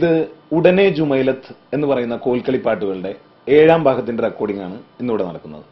ഇത് ഉടനെ ജുമൈലത്ത് എന്ന് പറയുന്ന കോൽക്കളിപ്പാട്ടുകളുടെ 7ാം ഭാഗത്തിന്റെ റെക്കോർഡിംഗ് ആണ് ഇന്നിവിടെ നടക്കുന്നത്.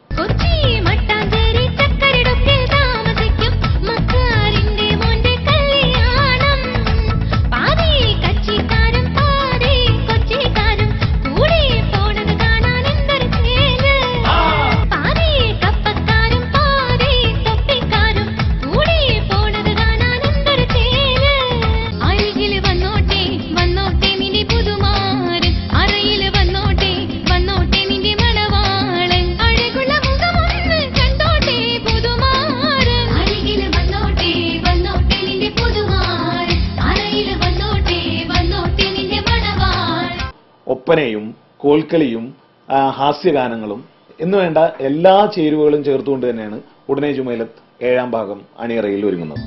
ഒപ്പനയും കോൽക്കളിയും ഹാസ്യഗാനങ്ങളും എന്നുവേണ്ട എല്ലാ ചേരുവകളും ചേർത്തുകൊണ്ട് തന്നെയാണ് ഉടനെ ജുമൈലത്ത് 7ാം ഭാഗം അണിയറയിൽ ഒരുങ്ങുന്നത്.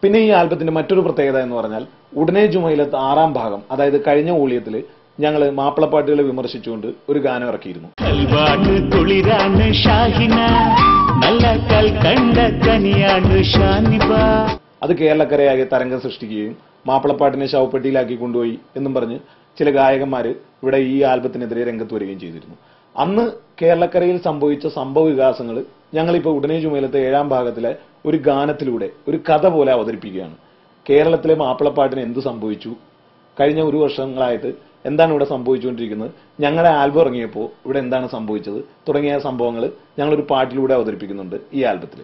പിന്നെ ഈ ആൽബത്തിന്റെ മറ്റൊരു പ്രത്യേകത എന്ന് പറഞ്ഞാൽ ഉടനെ ജുമൈലത്ത് 6ാം ഭാഗം, അതായത് കഴിഞ്ഞ ഊളിയത്തിൽ ഞങ്ങൾ മാപ്പിളപ്പാട്ടുകളെ വിമർശിച്ചുകൊണ്ട് ഒരു ഗാനം ഇറക്കിയിരുന്നു. അത് കേരളക്കരയാകെ തരംഗം സൃഷ്ടിക്കുകയും മാപ്പിളപ്പാട്ടിനെ ശവപ്പെട്ടിയിലാക്കി കൊണ്ടുപോയി എന്നും പറഞ്ഞ് ചില ഗായകന്മാർ ഇവിടെ ഈ ആൽബത്തിനെതിരെ രംഗത്ത് വരികയും ചെയ്തിരുന്നു. അന്ന് കേരളക്കരയിൽ സംഭവിച്ച സംഭവ വികാസങ്ങൾ ഞങ്ങളിപ്പോൾ ഉടനെ ജുമൈലത്തെ 7ാം ഭാഗത്തിലെ ഒരു ഗാനത്തിലൂടെ ഒരു കഥ പോലെ അവതരിപ്പിക്കുകയാണ്. കേരളത്തിലെ മാപ്പിളപ്പാട്ടിന് എന്ത് സംഭവിച്ചു, കഴിഞ്ഞ ഒരു വർഷങ്ങളായിട്ട് എന്താണ് ഇവിടെ സംഭവിച്ചുകൊണ്ടിരിക്കുന്നത്, ഞങ്ങളുടെ ആൽബം ഇറങ്ങിയപ്പോൾ ഇവിടെ എന്താണ് സംഭവിച്ചത് തുടങ്ങിയ സംഭവങ്ങൾ ഞങ്ങളൊരു പാട്ടിലൂടെ അവതരിപ്പിക്കുന്നുണ്ട് ഈ ആൽബത്തിൽ.